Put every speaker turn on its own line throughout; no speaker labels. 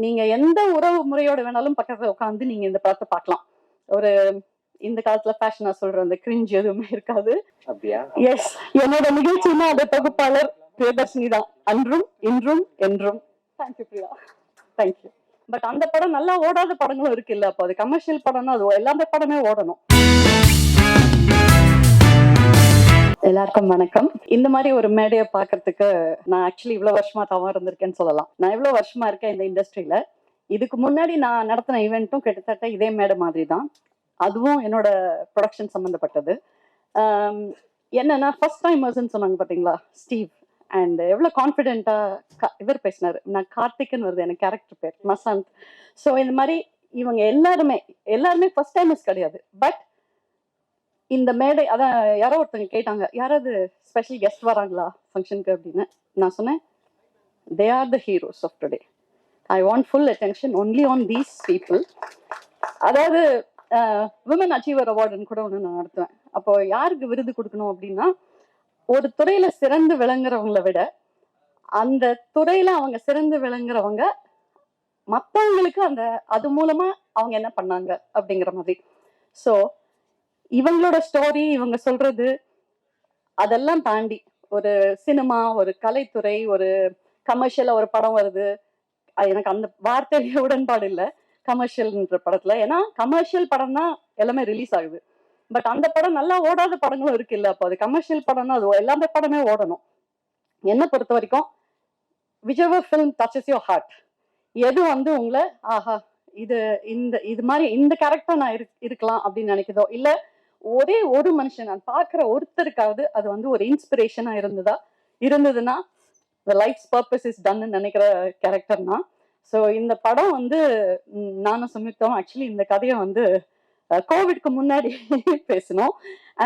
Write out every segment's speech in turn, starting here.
நீங்க எந்த உறவு முறையோட வேணாலும் பக்கத்துல உட்காந்து நீங்க இந்த படத்தை பார்க்கலாம். ஒரு இந்த காலத்துல ஃபேஷனா சொல்ற அந்த கிரிஞ்ச் எதுவுமே இருக்காது.
அப்படியா?
எஸ், என்னோட நிகழ்ச்சினா அந்த தொகுப்பாளர் பிரியதர்ஷினி தான். அன்றும் இன்றும் என்றும். Thank you Priya, thank you. பட் அந்த படம் நல்லா ஓடாத படங்களும் இருக்கு இல்ல, அப்போ அது கமர்ஷியல் படம்னா அது எல்லாமே படமே ஓடணும். எல்லாருக்கும் வணக்கம். இந்த மாதிரி ஒரு மேடையை பார்க்கறதுக்கு நான் ஆக்சுவலி இவ்வளவு வருஷமா தவறு இருந்திருக்கேன்னு சொல்லலாம். நான் இவ்வளவு வருஷமா இருக்கேன் இந்த இண்டஸ்ட்ரியில. இதுக்கு முன்னாடி நான் நடத்தின ஈவெண்ட்டும் கிட்டத்தட்ட இதே மேடை மாதிரி தான். அதுவும் என்னோட ப்ரொடக்ஷன் சம்மந்தப்பட்டது. என்னன்னா ஃபர்ஸ்ட் டைமர்ஸ்ன்னு சொன்னாங்க பார்த்தீங்களா ஸ்டீவ், அண்ட் எவ்வளோ கான்ஃபிடென்ட்டாக இவர் பேசினார். நான் கார்த்திக்னு வருது எனக்கு கேரக்டர் பேர், மசாந்த். ஸோ இந்த மாதிரி இவங்க எல்லாருமே ஃபர்ஸ்ட் டைமர்ஸ் கிடையாது. பட் இந்த மேடை அதான் யாரோ ஒருத்தங்க கேட்டாங்க, யாராவது ஸ்பெஷல் கெஸ்ட் வராங்களா ஃபங்க்ஷனுக்கு அப்படின்னு. நான் சொன்னேன், they are the heroes of today. I want full attention only on these people. அதாவது விமன் அச்சீவர் அவார்டுன்னு கூட ஒன்று நான் நடத்துவேன். அப்போ யாருக்கு விருது கொடுக்கணும் அப்படின்னா, ஒரு துறையில சிறந்து விளங்குறவங்களை விட அந்த துறையில அவங்க சிறந்து விளங்குறவங்க மற்றவங்களுக்கு அது மூலமா அவங்க என்ன பண்ணாங்க அப்படிங்கிற மாதிரி. ஸோ இவங்களோட ஸ்டோரி, இவங்க சொல்றது அதெல்லாம் தாண்டி ஒரு சினிமா, ஒரு கலைத்துறை, ஒரு கமர்ஷியலா ஒரு படம் வருது. எனக்கு அந்த வார்த்தையிலேயே உடன்பாடு இல்லை கமர்ஷியல்ன்ற படத்துல. ஏன்னா கமர்ஷியல் படம் தான் எல்லாமே ரிலீஸ் ஆகுது. பட் அந்த படம் நல்லா ஓடாத படங்களும் இருக்கு இல்ல, அப்போ அது கமர்ஷியல் படம்னா அது எல்லாமே படமே ஓடணும். என்னை பொறுத்த வரைக்கும் whichever film touches your heart, எது உங்களை ஆஹா இது மாதிரி இந்த கேரக்டர் நான் இருக்கலாம் அப்படின்னு நினைக்குதோ, இல்ல ஒரே ஒரு மனுஷன் நான் பாக்குற ஒருத்தருக்காவது அது ஒரு இன்ஸ்பிரேஷனா இருந்ததுன்னா the life's purpose is done நினைக்கிற கேரக்டர்னா. ஸோ இந்த படம் நானும் சம்யுக்தாவும் ஆக்சுவலி இந்த கதையை கோவிட்க்கு முன்னாடி பேசணும்.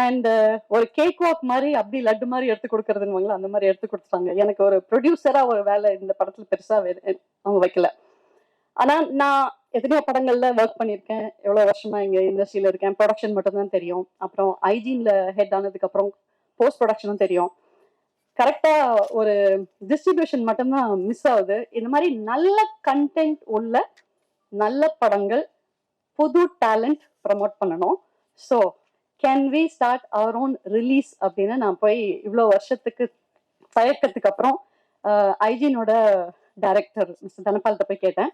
அண்ட் ஒரு கேக் வாக் மாதிரி அப்படி லட்டு மாதிரி எடுத்து கொடுக்கறதுன்னு அந்த மாதிரி எடுத்து கொடுத்தாங்க. எனக்கு ஒரு ப்ரொடியூசரா ஒரு வேலை இந்த படத்துல பெருசா அவங்க வைக்கல. ஆனா நான் எத்தனையோ படங்கள்ல ஒர்க் பண்ணியிருக்கேன். எவ்வளவு வருஷமா இங்க இண்டஸ்ட்ரியில இருக்கேன். ப்ரொடக்ஷன் மட்டும் தான் தெரியும். அப்புறம் ஐஜின்ல ஹெட் ஆனதுக்கு அப்புறம் போஸ்ட் ப்ரொடக்ஷனும் தெரியும். கரெக்டா ஒரு டிஸ்ட்ரிபியூஷன் மட்டும்தான் மிஸ் ஆகுது. இந்த மாதிரி நல்ல கண்டென்ட் உள்ள நல்ல படங்கள், புது டேலண்ட் ப்ரமோட் பண்ணணும். So can we start our own release அப்படின்னு நான் போய் இவ்வளோ வருஷத்துக்கு தயக்கத்துக்கு அப்புறம் ஐஜினோட டைரக்டர் மிஸ்டர் தனபால்கிட்ட போய் கேட்டேன்.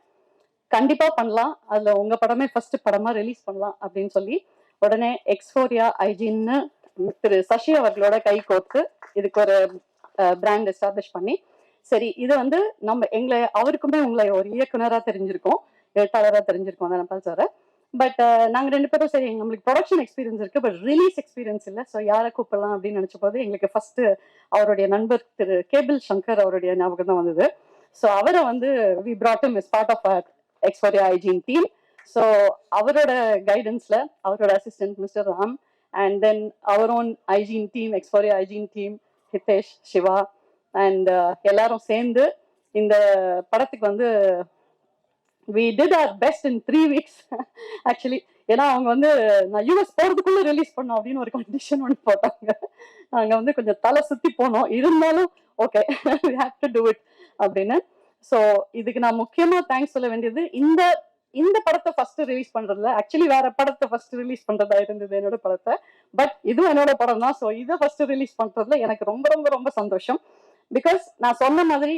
கண்டிப்பா பண்ணலாம், அதுல உங்க படமே ஃபர்ஸ்ட் படமா ரிலீஸ் பண்ணலாம் அப்படின்னு சொல்லி உடனே எக்ஸ்போரியா ஐஜின்னு திரு சசி அவர்களோட கை கோர்த்து இதுக்கு ஒரு பிராண்ட் எஸ்டாப்ளிஷ் பண்ணி, சரி இது நம்ம அவருக்குமே உங்களை ஒரு இயக்குனரா தெரிஞ்சிருக்கோம், எழுத்தாளராக தெரிஞ்சிருக்கோம் தனபால் சார். பட் நாங்கள் ரெண்டு பேரும் சரி நம்மளுக்கு ப்ரொடக்ஷன் எக்ஸ்பீரியன்ஸ் இருக்கு, பட் ரிலீஸ் எக்ஸ்பீரியன்ஸ் இல்லை. ஸோ யாரை கூப்பிடலாம் அப்படின்னு நினைச்ச போது எங்களுக்கு ஃபர்ஸ்ட் அவருடைய நண்பர் திரு கேபிள் சங்கர் அவருடைய ஞாபகம் தான் வந்தது. ஸோ அவரை we brought him as part of our எக்ஸ்போரியா ஐஜின் டீம். ஸோ அவரோட கைடன்ஸ்ல அவரோட assistant mister Ram, and then அவர் ஓன் ஐஜின் டீம், எக்ஸ்போரியா ஐஜின் டீம், ஹிதேஷ், சிவா, அண்ட் எல்லாரும் சேர்ந்து இந்த படத்துக்கு we did our best in 3 weeks actually. ஏன்னா அவங்க நான் யூஎஸ் போறதுக்குள்ள ரிலீஸ் பண்ணோம் அப்படின்னு ஒரு கண்டிஷன் போட்டாங்க. நாங்க கொஞ்சம் தலை சுத்தி போனோம், இருந்தாலும் okay we have to do it அப்படின்னு. ஸோ இதுக்கு நான் முக்கியமா தேங்க்ஸ் சொல்ல வேண்டியது இந்த படத்தை ஃபர்ஸ்ட் ரிலீஸ் பண்றதுல, ஆக்சுவலி வேற படத்தை ஃபர்ஸ்ட் ரிலீஸ் பண்றதா இருந்தது என்னோட படத்தை. பட் இதுவும் என்னோட படம் தான். ஸோ இதை ஃபர்ஸ்ட் ரிலீஸ் பண்றதுல எனக்கு ரொம்ப ரொம்ப ரொம்ப சந்தோஷம். பிகாஸ் நான் சொன்ன மாதிரி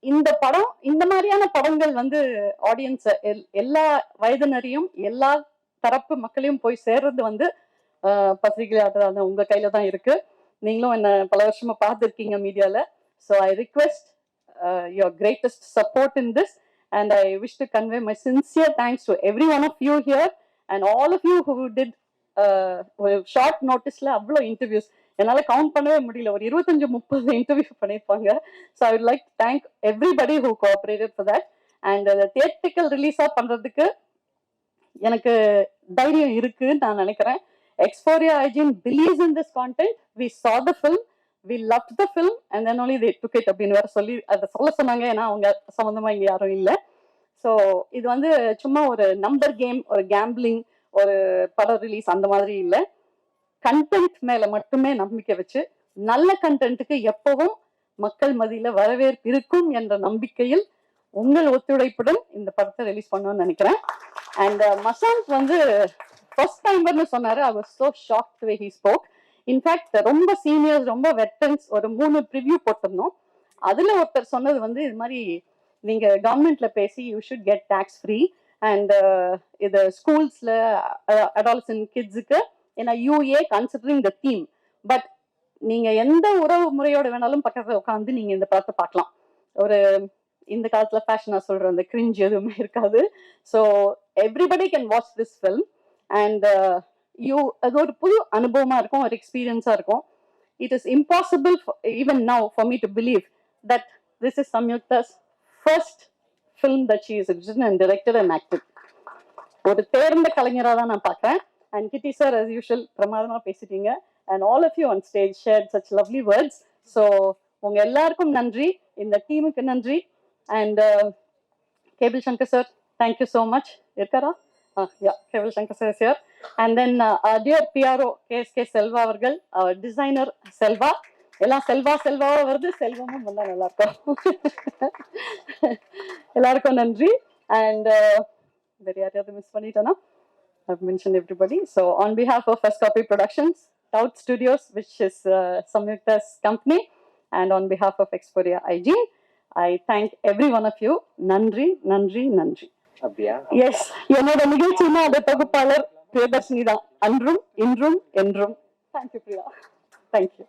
இந்த படம், இந்த மாதிரியான படங்கள் ஆடியன்ஸ் எல்லா வயதினரையும் எல்லா தரப்பு மக்களையும் போய் சேர்றது பத்திரிகையாளர் உங்க கையில தான் இருக்கு. நீங்களும் என்ன பல வருஷமா பார்த்துருக்கீங்க மீடியால. So I request your greatest support in this, and I wish to convey my sincere thanks to every one of you here and all of you who did short noticeல அவ்வளோ இன்டர்வியூஸ் என்னால கவுண்ட் பண்ணவே முடியல, ஒரு 25-30 interview பண்ணியிருப்பாங்க. So I would like to thank everybody who cooperated for that. and theatrical ரிலீஸா பண்றதுக்கு எனக்கு தைரியம் இருக்குன்னு நான் நினைக்கிறேன். எக்ஸ்போரியா ஐஜின் believes in this content. We saw the film, we loved the film, and then only they took it அப்படின்னு வேற சொல்லி அதை சொல்ல சொன்னாங்க. ஏன்னா அவங்க சம்பந்தமா இங்க யாரும் இல்லை. ஸோ இது சும்மா ஒரு நம்பர் கேம், ஒரு கேம்பிளிங், ஒரு படம் ரிலீஸ் அந்த மாதிரி இல்லை. கண்டென்ட் மேல மட்டுமே நம்பிக்கை வச்சு நல்ல கண்டென்ட்டுக்கு எப்பவும் மக்கள் மத்தியில வரவேற்பு இருக்கும் என்ற நம்பிக்கையில் உங்கள் ஒத்துழைப்புடன் இந்த படத்தை ரிலீஸ் பண்ணணும்னு நினைக்கிறேன். அண்ட் மசாந்த் வந்து ஃபர்ஸ்ட் டைமர்னு சொன்னாரு. I was so shocked the way he spoke. In fact ரொம்ப சீனியர்ஸ், ரொம்ப வெட்டரன்ஸ் ஒரு 3 ப்ரிவ்யூ போட்டிருந்தோம். அதுல ஒருத்தர் சொன்னது வந்து இது மாதிரி நீங்க கவர்மெண்ட்ல பேசி you should get tax free and இது ஸ்கூல்ஸ்ல அடாலசன்ட் கிட்ஸுக்கு, ஏன்னா you are considering the theme. But நீங்க எந்த உறவு முறையோட வேணாலும் பக்கத்துல உட்காந்து நீங்க இந்த படத்தை பார்க்கலாம். ஒரு இந்த காலத்துல ஃபேஷனா சொல்ற அந்த கிரிஞ்ச் எதுவுமே இருக்காது. So everybody can watch this film and அது ஒரு புது அனுபவமா இருக்கும், ஒரு எக்ஸ்பீரியன்ஸா இருக்கும். It is impossible even now for me to believe that this is Samyuktha's first film that she is written and directed and acted. ஒரு தேர்ந்த கலைஞராக தான் நான் பார்க்குறேன். அண்ட் கிட்டி சார் as usual பிரமாதமா பேசிட்டீங்க. And all of you on stage shared such lovely words. So உங்க எல்லாருக்கும் நன்றி, இந்த டீமுக்கு நன்றி. And Cable Shankar sir, thank you so much. இருக்காரா? Cable Shankar sir sir. And then dear PRO KSK Selva அவர்கள், அவர் டிசைனர் செல்வா. எல்லாம் செல்வா செல்வாவா வருது, செல்வமும் வந்தா நல்லா இருக்கும். எல்லாருக்கும் நன்றி. அண்ட் வேற யாரையாவது மிஸ் பண்ணிட்டேன்னா I've mentioned everybody. So on behalf of First Copy Productions, Tout Studios, which is Samyukta's company, and on behalf of Exporia IG, I thank every one of you. நன்றி நன்றி நன்றி.
அப்படியா?
எஸ், என்னோட நிகழ்ச்சினா அது தொகுப்பாளர் பிரியதர்ஷினி தான். அன்றும் இன்றும் என்றும். தேங்க்யூ பிரியா. தேங்க்யூ.